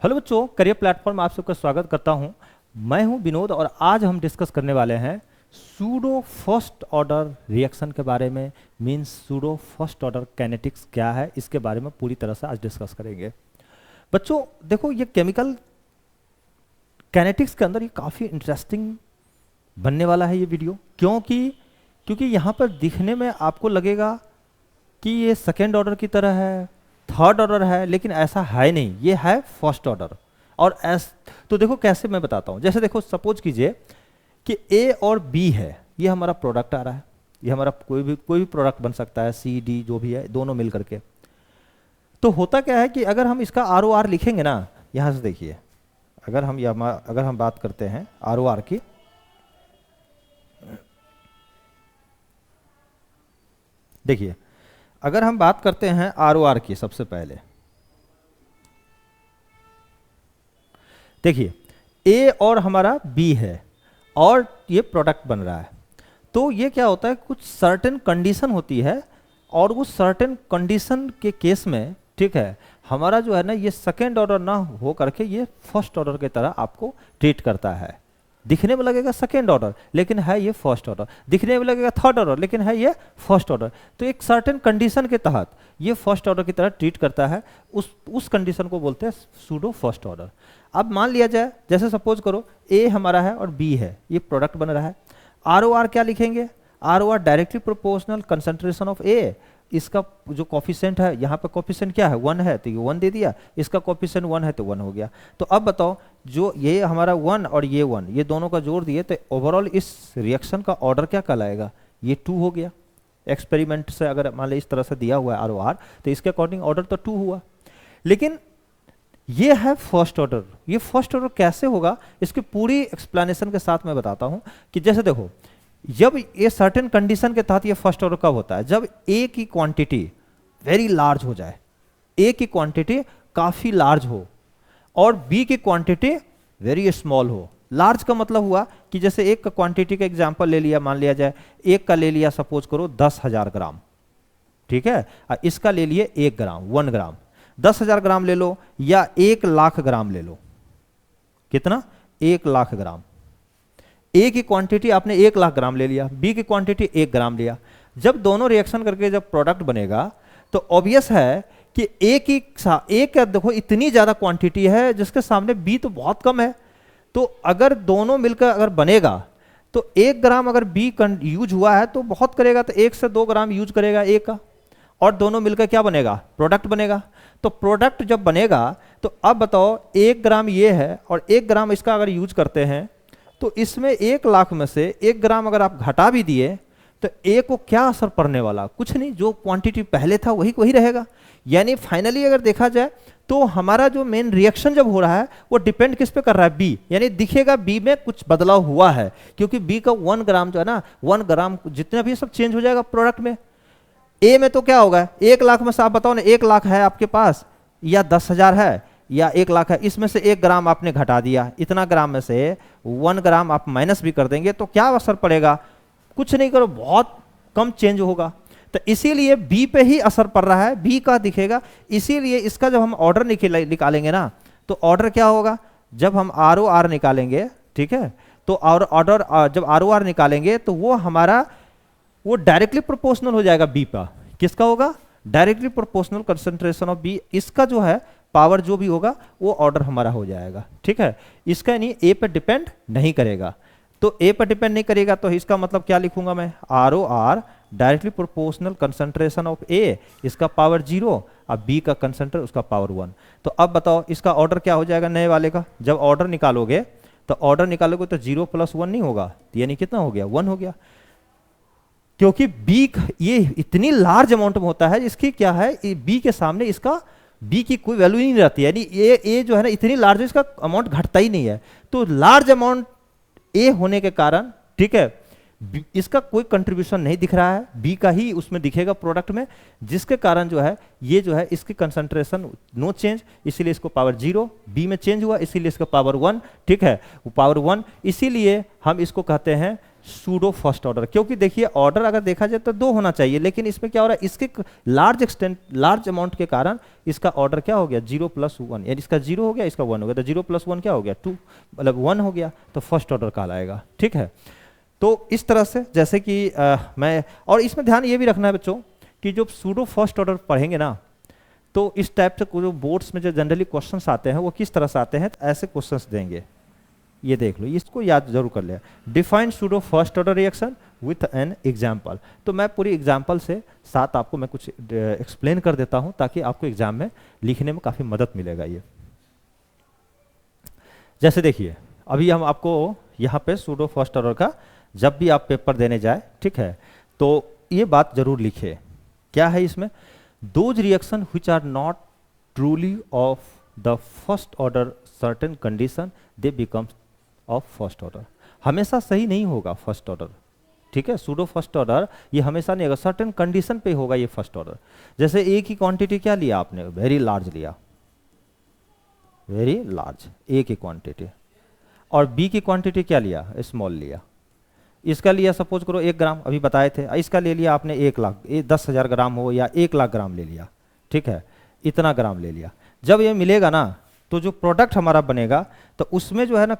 Hello बच्चों, career platform आप सबका स्वागत करता हूं। मैं हूं विनोद और आज हम डिस्कस करने वाले हैं सूडो फर्स्ट ऑर्डर रिएक्शन के बारे में। Means pseudo first order kinetics क्या है, इसके बारे में पूरी तरह से आज डिस्कस करेंगे। बच्चों देखो, ये केमिकल काइनेटिक्स के अंदर ये काफ़ी इंटरेस्टिंग बनने वाला है ये वीडियो। क्योंकि यहाँ पर दिखने में आपको लगेगा कि ये सेकेंड ऑर्डर की तरह है, थर्ड ऑर्डर है, लेकिन ऐसा है नहीं, ये है फर्स्ट ऑर्डर। और तो देखो कैसे, मैं बताता हूँ। जैसे देखो, सपोज कीजिए कि ए और बी है, ये हमारा प्रोडक्ट आ रहा है। ये हमारा कोई भी प्रोडक्ट बन सकता है, सी डी जो भी है, दोनों मिल करके। तो होता क्या है कि अगर हम इसका आर ओ आर लिखेंगे ना, यहाँ से देखिए, अगर हम बात करते हैं आर ओ आर की, देखिए अगर हम बात करते हैं आर ओ आर की, सबसे पहले देखिए ए और हमारा बी है और ये प्रोडक्ट बन रहा है। तो ये क्या होता है, कुछ सर्टेन कंडीशन होती है और वो सर्टेन कंडीशन के केस में, ठीक है, हमारा जो है ना, ये सेकेंड ऑर्डर ना हो करके ये फर्स्ट ऑर्डर की तरह आपको ट्रीट करता है। दिखने में लगेगा सेकेंड ऑर्डर, लेकिन है ये फर्स्ट ऑर्डर। दिखने में लगेगा थर्ड ऑर्डर, लेकिन है ये फर्स्ट ऑर्डर। तो एक सर्टेन कंडीशन के तहत ये फर्स्ट ऑर्डर की तरह ट्रीट करता है। उस कंडीशन को बोलते हैं सूडो फर्स्ट ऑर्डर। अब मान लिया जाए, जैसे सपोज करो ए हमारा है और बी है, ये प्रोडक्ट बन रहा है। आर ओ आर क्या लिखेंगे? R O R directly proportional concentration of A. इसका जो कॉफिशेंट है, यहाँ पे कॉफिशेंट क्या है, 1 है, तो ये 1 दे दिया। इसका कॉफिशेंट 1 है तो 1 हो गया। तो अब बताओ, जो ये हमारा 1 और ये 1, ये दोनों का जोड़ दिए तो ओवरऑल इस रिएक्शन का ऑर्डर क्या कहलाएगा? ये 2 हो गया। एक्सपेरिमेंट से अगर मान लीजिए इस तरह से दिया हुआ है आर ओ आर, तो इसके अकॉर्डिंग ऑर्डर तो 2 हुआ। लेकिन ये है फर्स्ट ऑर्डर। ये फर्स्ट ऑर्डर कैसे होगा, इसकी पूरी एक्सप्लेनेशन के साथ मैं बताता हूं। कि जैसे देखो, जब ये सर्टेन कंडीशन के तहत ये फर्स्ट ऑर्डर कब होता है? जब ए की क्वांटिटी वेरी लार्ज हो जाए, ए की क्वांटिटी काफी लार्ज हो और बी की क्वांटिटी वेरी स्मॉल हो। लार्ज का मतलब हुआ कि जैसे एक का क्वांटिटी का एग्जांपल ले लिया, मान लिया जाए एक का ले लिया, सपोज करो 10,000 ग्राम, ठीक है, और इसका ले लिए 1 ग्राम, 1 ग्राम। 10,000 ग्राम ले लो या 1 लाख ग्राम ले लो। कितना? 1 लाख ग्राम। ए की क्वांटिटी आपने 1 लाख ग्राम ले लिया, बी की क्वांटिटी 1 ग्राम लिया। जब दोनों रिएक्शन करके जब प्रोडक्ट बनेगा तो ऑब्वियस है कि ए का देखो इतनी ज्यादा क्वांटिटी है जिसके सामने बी तो बहुत कम है। तो अगर दोनों मिलकर अगर बनेगा तो 1 ग्राम अगर बी यूज हुआ है तो बहुत करेगा, तो 1 से 2 ग्राम यूज करेगा ए का, और दोनों मिलकर क्या बनेगा? प्रोडक्ट बनेगा। तो प्रोडक्ट जब बनेगा तो अब बताओ 1 ग्राम ये है और 1 ग्राम इसका अगर यूज करते हैं तो इसमें 1 लाख में से 1 ग्राम अगर आप घटा भी दिए तो ए को क्या असर पड़ने वाला? कुछ नहीं, जो क्वांटिटी पहले था वही रहेगा। यानी फाइनली अगर देखा जाए तो हमारा जो मेन रिएक्शन जब हो रहा है वो डिपेंड किस पे कर रहा है? बी। यानी दिखेगा बी में कुछ बदलाव हुआ है, क्योंकि बी का 1 ग्राम जो है ना, 1 ग्राम जितना भी सब चेंज हो जाएगा प्रोडक्ट में। ए में तो क्या होगा? 1 लाख में से आप बताओ ना, 1 लाख है आपके पास या 10,000 है या 1 लाख है, इसमें से 1 ग्राम आपने घटा दिया, इतना ग्राम में से 1 ग्राम आप माइनस भी कर देंगे तो क्या असर पड़ेगा? कुछ नहीं करो, बहुत कम चेंज होगा। तो इसीलिए बी पे ही असर पड़ रहा है, बी का दिखेगा। इसीलिए इसका जब हम ऑर्डर निकालेंगे ना, तो ऑर्डर क्या होगा? जब हम आर ओ आर निकालेंगे, ठीक है, तो ऑर्डर जब आर ओ आर निकालेंगे तो वो हमारा वो डायरेक्टली प्रोपोर्शनल हो जाएगा बी का। किसका होगा? Directly proportional concentration of B. इसका जो है पावर जो भी होगा वो ऑर्डर हमारा हो जाएगा, ठीक है। इसका नहीं, ए पर डिपेंड नहीं करेगा। तो ए पर डिपेंड नहीं करेगा तो इसका मतलब क्या लिखूंगा मैं? R O R directly proportional concentration of A, इसका पावर 0, अब बी का कंसंट्रेशन उसका पावर 1। तो अब बताओ इसका ऑर्डर क्या हो जाएगा नए वाले का? जब ऑर्डर निकालोगे तो 0 + 1 नहीं होगा, यानी कितना हो गया? 1 हो गया। क्योंकि बी ये इतनी लार्ज अमाउंट में होता है, इसकी क्या है, बी के सामने इसका बी की कोई वैल्यू नहीं रहती। यानी ए जो है ना इतनी लार्ज है, इसका अमाउंट घटता ही नहीं है। तो लार्ज अमाउंट ए होने के कारण, ठीक है, इसका कोई कंट्रीब्यूशन नहीं दिख रहा है, बी का ही उसमें दिखेगा प्रोडक्ट में, जिसके कारण जो है ये जो है इसकी कंसंट्रेशन नो चेंज, इसीलिए इसको पावर 0। बी में चेंज हुआ इसीलिए इसका पावर 1, ठीक है, वो पावर 1। इसीलिए हम इसको कहते हैं सूडो फर्स्ट ऑर्डर, क्योंकि देखिए ऑर्डर अगर देखा जाए तो 2 होना चाहिए, लेकिन इसमें क्या हो रहा है, इसके लार्ज अमाउंट के कारण इसका ऑर्डर क्या हो गया 0 + 1, यानी इसका 0 हो गया, इसका 1 हो गया, तो 0 + 1 क्या हो गया 2, मतलब 1 हो गया, तो फर्स्ट ऑर्डर कहलाएगा। ठीक है, तो इस तरह से जैसे कि मैं, और इसमें ध्यान ये भी रखना है बच्चों कि जो सूडो फर्स्ट ऑर्डर पढ़ेंगे ना, तो इस टाइप से जो बोर्ड्स में जो जनरली क्वेश्चंस आते हैं वो किस तरह से आते हैं, तो ऐसे क्वेश्चंस देंगे, ये देख लो, इसको याद जरूर कर ले। Define pseudo first order reaction with an example, तो मैं पूरी एग्जाम्पल से साथ आपको मैं कुछ एक्सप्लेन कर देता हूं ताकि आपको एग्जाम में लिखने में काफ़ी मदद मिलेगा। ये जैसे देखिए, अभी हम आपको यहाँ पे सूडो फर्स्ट ऑर्डर का जब भी आप पेपर देने जाए, ठीक है, तो ये बात जरूर लिखे, क्या है इसमें, those reaction which are not truly of the first order certain condition they becomes of first order, हमेशा सही नहीं होगा फर्स्ट ऑर्डर। ठीक है, सूडो फर्स्ट ऑर्डर ये हमेशा नहीं होगा, सर्टेन कंडीशन पे होगा ये फर्स्ट ऑर्डर। जैसे ए की क्वांटिटी क्या लिया आपने, वेरी लार्ज लिया, वेरी लार्ज ए की क्वांटिटी, और बी की क्वांटिटी क्या लिया, स्मॉल लिया। इसका लिया सपोज करो 1 ग्राम, अभी बताए थे, इसका ले लिया आपने 1 लाख, 10,000 ग्राम हो या 1 लाख ग्राम ले लिया, ठीक है, इतना ग्राम ले लिया। जब ये मिलेगा ना, तो जो प्रोडक्ट हमारा बनेगा, तो उसमें जो है ना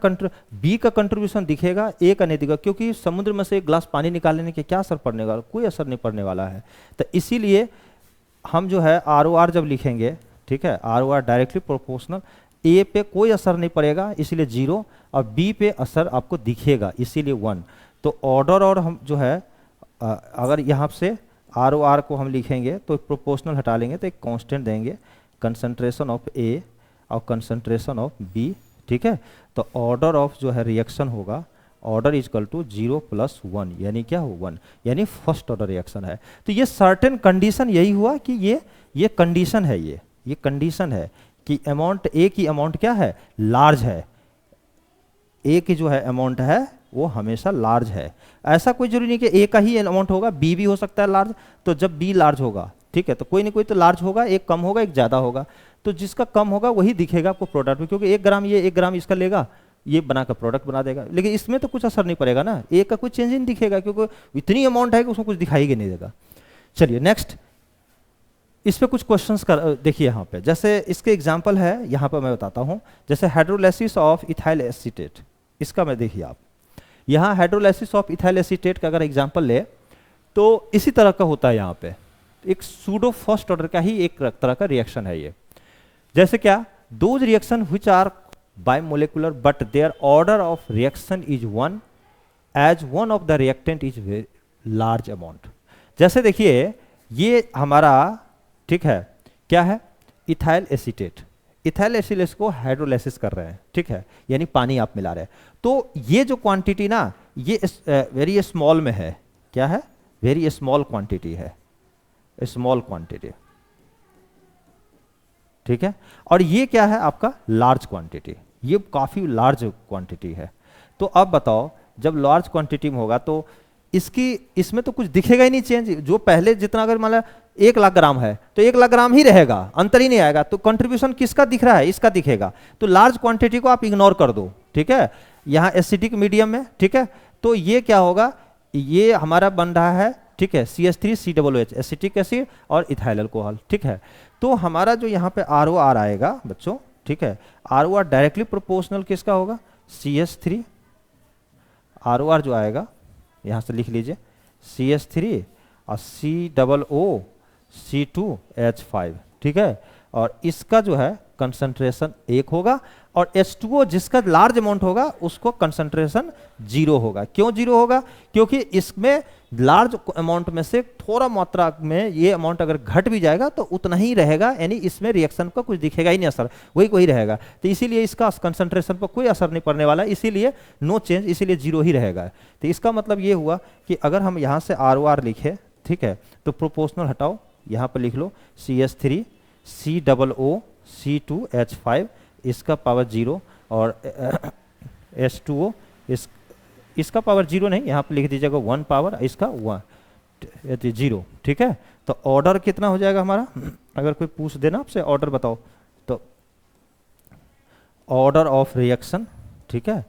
बी का कंट्रीब्यूशन दिखेगा, ए का नहीं दिखेगा, क्योंकि समुद्र में से 1 गिलास पानी निकालने के क्या असर पड़ने वाला, कोई असर नहीं पड़ने वाला है। तो इसीलिए हम जो है ROR जब लिखेंगे, ठीक है, ROR डायरेक्टली प्रोपोर्शनल, ए पे कोई असर नहीं पड़ेगा इसलिए 0, और बी पे असर आपको दिखेगा इसीलिए 1। तो ऑर्डर और हम जो है अगर यहाँ से ROR को हम लिखेंगे तो प्रोपोर्शनल हटा लेंगे तो एक कांस्टेंट देंगे, कंसंट्रेशन ऑफ ए और कंसंट्रेशन ऑफ बी, ठीक है। तो ऑर्डर ऑफ जो है रिएक्शन होगा, ऑर्डर इज इक्वल टू 0 + 1, यानी क्या हो 1, यानी फर्स्ट ऑर्डर रिएक्शन है। तो ये सर्टेन कंडीशन यही हुआ कि ये कंडीशन है, ये कंडीशन है कि अमाउंट ए की अमाउंट क्या है, लार्ज है, ए की जो है अमाउंट है वो हमेशा लार्ज है। ऐसा कोई जरूरी नहीं कि ए का ही अमाउंट होगा, बी भी हो सकता है लार्ज, तो जब बी लार्ज होगा, ठीक है, तो कोई ना कोई तो लार्ज होगा, एक कम होगा एक ज़्यादा होगा, तो जिसका कम होगा वही दिखेगा आपको प्रोडक्ट में, क्योंकि 1 ग्राम ये 1 ग्राम इसका लेगा, ये बनाकर प्रोडक्ट बना देगा, लेकिन इसमें तो कुछ असर नहीं पड़ेगा ना, ए का कोई चेंज नहीं दिखेगा क्योंकि इतनी अमाउंट है कि उसको कुछ दिखाई नहीं देगा। चलिए नेक्स्ट, इस पे कुछ क्वेश्चंस कर देखिए यहाँ पे, जैसे इसके एग्जांपल है यहाँ पे मैं बताता हूँ, जैसे हाइड्रोलाइसिस ऑफ इथाइल एसीटेट, इसका मैं देखिए आप यहाँ हाइड्रोलाइसिस ऑफ इथाइल एसीटेट का अगर एग्जांपल ले तो इसी तरह का होता है, यहाँ पे एक सूडो फर्स्ट ऑर्डर का ही एक तरह का रिएक्शन है ये। जैसे क्या, those reaction which are bimolecular but their order of reaction is 1 as one of the reactant is very large amount. जैसे देखिए ये हमारा, ठीक है, क्या है, इथाइल एसीटेट, इथाइल एसिलेस को हाइड्रोलाइसिस कर रहे हैं, ठीक है, यानी पानी आप मिला रहे हैं, तो ये जो क्वांटिटी ना ये वेरी स्मॉल में है, क्या है, वेरी स्मॉल क्वांटिटी है, स्मॉल क्वांटिटी, ठीक है, और ये क्या है आपका लार्ज क्वांटिटी, ये काफी लार्ज क्वांटिटी है। तो अब बताओ जब लार्ज क्वांटिटी में होगा तो इसमें तो कुछ दिखेगा ही नहीं चेंज, जो पहले जितना अगर मान 1 लाख ग्राम है तो 1 लाख ग्राम ही रहेगा, अंतर ही नहीं आएगा, तो कंट्रीब्यूशन किसका दिख रहा है, इसका दिखेगा। तो लार्ज क्वांटिटी को आप इग्नोर कर दो, ठीक है, यहाँ एसिडिक मीडियम में, ठीक है, तो ये क्या होगा, ये हमारा बन रहा है, ठीक है, CH3COOH एसिटिक एसिड और इथाइल अल्कोहल, ठीक है। तो हमारा जो यहाँ पे ROR आएगा बच्चों, ठीक है, ROR डायरेक्टली प्रोपोर्शनल किसका होगा, CH3, ROR जो आएगा यहाँ से लिख लीजिए CH3 और COOC2H5, ठीक है, और इसका जो है कंसंट्रेशन 1 होगा, और H2O जिसका लार्ज अमाउंट होगा उसको कंसंट्रेशन 0 होगा। क्यों 0 होगा, क्योंकि इसमें लार्ज अमाउंट में से थोड़ा मात्रा में ये अमाउंट अगर घट भी जाएगा तो उतना ही रहेगा, यानी इसमें रिएक्शन का कुछ दिखेगा ही नहीं, असर वही रहेगा, तो इसीलिए इसका कंसंट्रेशन पर कोई असर नहीं पड़ने वाला, इसीलिए नो चेंज, इसीलिए 0 ही रहेगा। तो इसका मतलब ये हुआ कि अगर हम यहाँ से ROR लिखे, ठीक है, तो प्रोपोर्शनल हटाओ, यहाँ पर लिख लो CH3 COOC2H5, इसका पावर 0, और H2O इसका पावर 0 नहीं, यहाँ पे लिख दीजिएगा 1 पावर, इसका 0, ठीक है। तो ऑर्डर कितना हो जाएगा हमारा, अगर कोई पूछ देना आपसे ऑर्डर बताओ, तो ऑर्डर ऑफ रिएक्शन, ठीक है,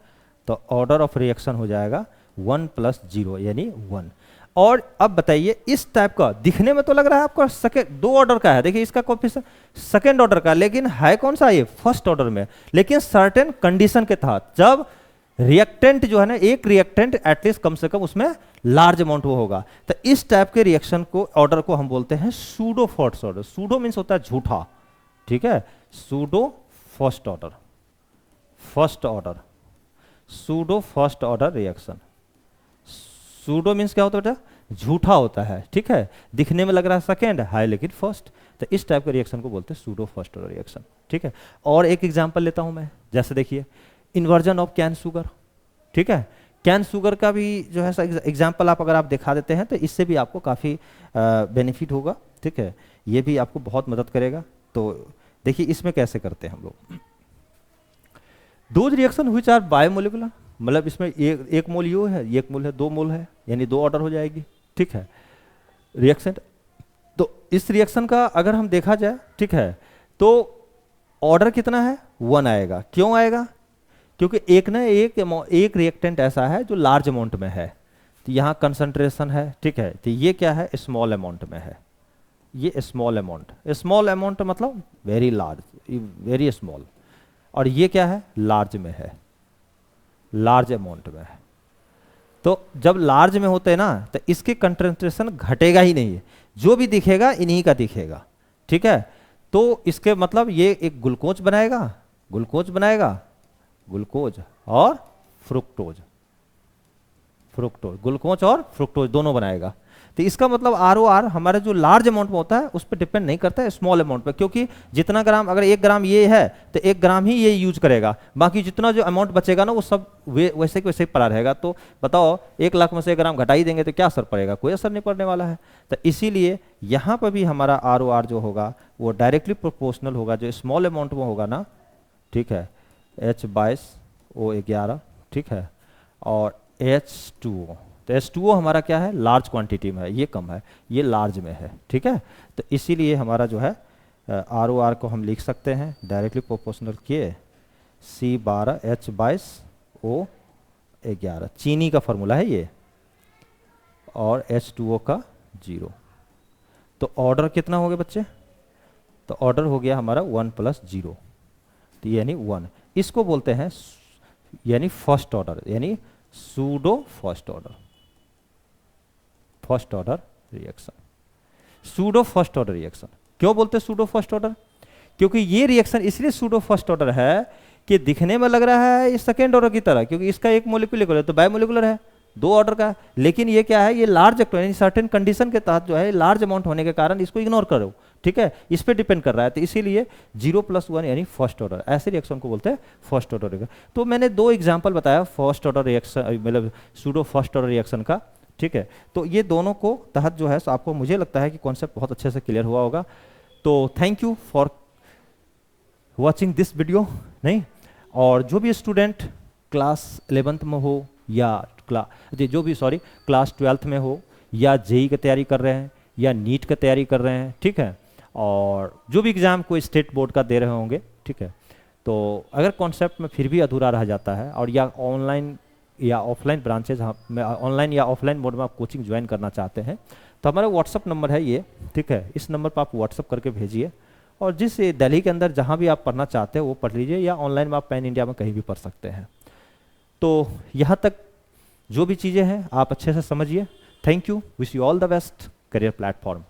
तो ऑर्डर ऑफ रिएक्शन हो जाएगा 1 प्लस 0 यानी 1। और अब बताइए इस टाइप का दिखने में तो लग रहा है आपका सेकेंड, 2 ऑर्डर का है, देखिए इसका कोएफिशिएंट सेकेंड ऑर्डर का, लेकिन है कौन सा, ये फर्स्ट ऑर्डर में। लेकिन सर्टेन कंडीशन के तहत, जब रिएक्टेंट जो है ना, एक रिएक्टेंट एटलीस्ट कम से कम उसमें लार्ज अमाउंट वो होगा, तो इस टाइप के रिएक्शन को, ऑर्डर को हम बोलते हैं pseudo first order. Pseudo means होता है झूठा, ठीक है, pseudo first order, first order, pseudo first order reaction. Pseudo means क्या होता है बेटा, झूठा होता है, ठीक है, दिखने में लग रहा है सेकेंड, है लेकिन फर्स्ट, तो इस टाइप के रिएक्शन को बोलते हैं सूडो फर्स्ट ऑर्डर रिएक्शन, ठीक है। और एक एग्जांपल लेता हूं मैं, जैसे देखिए इन्वर्जन ऑफ कैन शुगर, ठीक है, कैन शुगर का भी जो है एग्जांपल आप अगर आप दिखा देते हैं तो इससे भी आपको काफ़ी बेनिफिट होगा, ठीक है, ये भी आपको बहुत मदद करेगा। तो देखिए इसमें कैसे करते हैं हम लोग, those reaction which are bimolecular, मतलब इसमें एक मोल यू है, एक मोल है, 2 मोल है, यानी 2 ऑर्डर हो जाएगी, ठीक है, रिएक्शन। तो इस रिएक्शन का अगर हम देखा जाए, ठीक है, तो ऑर्डर कितना है, 1 आएगा। क्यों आएगा, क्योंकि एक ना एक रिएक्टेंट ऐसा है जो लार्ज अमाउंट में है, तो यहाँ कंसंट्रेशन है, ठीक है, तो ये क्या है, स्मॉल अमाउंट में है, ये स्मॉल अमाउंट मतलब वेरी लार्ज, वेरी स्मॉल, और ये क्या है, लार्ज में है, लार्ज अमाउंट में है। तो जब लार्ज में होते हैं ना, तो इसकी कंसंट्रेशन घटेगा ही नहीं है, जो भी दिखेगा इन्हीं का दिखेगा, ठीक है। तो इसके मतलब ये एक ग्लूकोज बनाएगा, ग्लूकोज और फ्रुक्टोज, ग्लूकोज और फ्रुक्टोज दोनों बनाएगा। तो इसका मतलब ROR हमारे जो लार्ज अमाउंट में होता है उस पर डिपेंड नहीं करता है, स्मॉल अमाउंट पे, क्योंकि जितना ग्राम, अगर 1 ग्राम ये है तो 1 ग्राम ही ये यूज करेगा, बाकी जितना जो अमाउंट बचेगा ना वो सब वैसे के वैसे ही पड़ा रहेगा। तो बताओ 1 लाख में से 1 ग्राम घटा ही देंगे तो क्या असर पड़ेगा, कोई असर नहीं पड़ने वाला है। तो इसीलिए यहाँ पर भी हमारा ROR जो होगा वो डायरेक्टली प्रोपोर्शनल होगा, जो स्मॉल अमाउंट में होगा ना, ठीक है, H/O11, ठीक है, और H2O, तो H2O हमारा क्या है, लार्ज क्वांटिटी में है, ये कम है, ये लार्ज में है, ठीक है। तो इसीलिए हमारा जो है ROR को हम लिख सकते हैं डायरेक्टली प्रोपोर्शनल के C12 H/O11, चीनी का फॉर्मूला है ये, और H2O का 0। तो ऑर्डर कितना हो गया बच्चे, तो ऑर्डर हो गया हमारा 1 प्लस 0, तो यानी 1, इसको बोलते हैं यानी फर्स्ट ऑर्डर, यानी pseudo first order, first order reaction. Pseudo first order reaction क्यों बोलते हैं सूडो फर्स्ट ऑर्डर, क्योंकि ये रिएक्शन इसलिए सूडो फर्स्ट ऑर्डर है कि दिखने में लग रहा है ये सेकेंड ऑर्डर की तरह, क्योंकि इसका एक मोलिकुलर है तो बायोमोलिकुलर है, 2 ऑर्डर का, लेकिन ये क्या है, ये लार्ज यानी सर्टेन कंडीशन के तहत जो है लार्ज अमाउंट होने के कारण इसको इग्नोर करो, ठीक है, इस पे डिपेंड कर रहा है, तो इसीलिए 0 + 1 यानी फर्स्ट ऑर्डर, ऐसे रिएक्शन को बोलते हैं फर्स्ट ऑर्डर रिएक्शन। तो मैंने 2 एग्जांपल बताया फर्स्ट ऑर्डर रिएक्शन, मतलब सूडो फर्स्ट ऑर्डर रिएक्शन का, ठीक है। तो ये दोनों को तहत जो है आपको, मुझे लगता है कि कॉन्सेप्ट बहुत अच्छे से क्लियर हुआ होगा। तो thank you for watching this video. नहीं, और जो भी स्टूडेंट क्लास 11th में हो या क्लास 12th में हो, या JEE की तैयारी कर रहे हैं या नीट की तैयारी कर रहे हैं, ठीक है, और जो भी एग्जाम कोई स्टेट बोर्ड का दे रहे होंगे, ठीक है, तो अगर कॉन्सेप्ट में फिर भी अधूरा रह जाता है, और या ऑनलाइन या ऑफलाइन ब्रांचेज में, ऑनलाइन या ऑफलाइन मोड में आप कोचिंग ज्वाइन करना चाहते हैं, तो हमारा व्हाट्सअप नंबर है ये, ठीक है, इस नंबर पर आप व्हाट्सअप करके भेजिए, और जिस दिल्ली के अंदर जहाँ भी आप पढ़ना चाहते हैं वो पढ़ लीजिए, या ऑनलाइन में आप पैन इंडिया में कहीं भी पढ़ सकते हैं। तो यहाँ तक जो भी चीज़ें हैं आप अच्छे से समझिए। Thank you, wish you all the best career platform.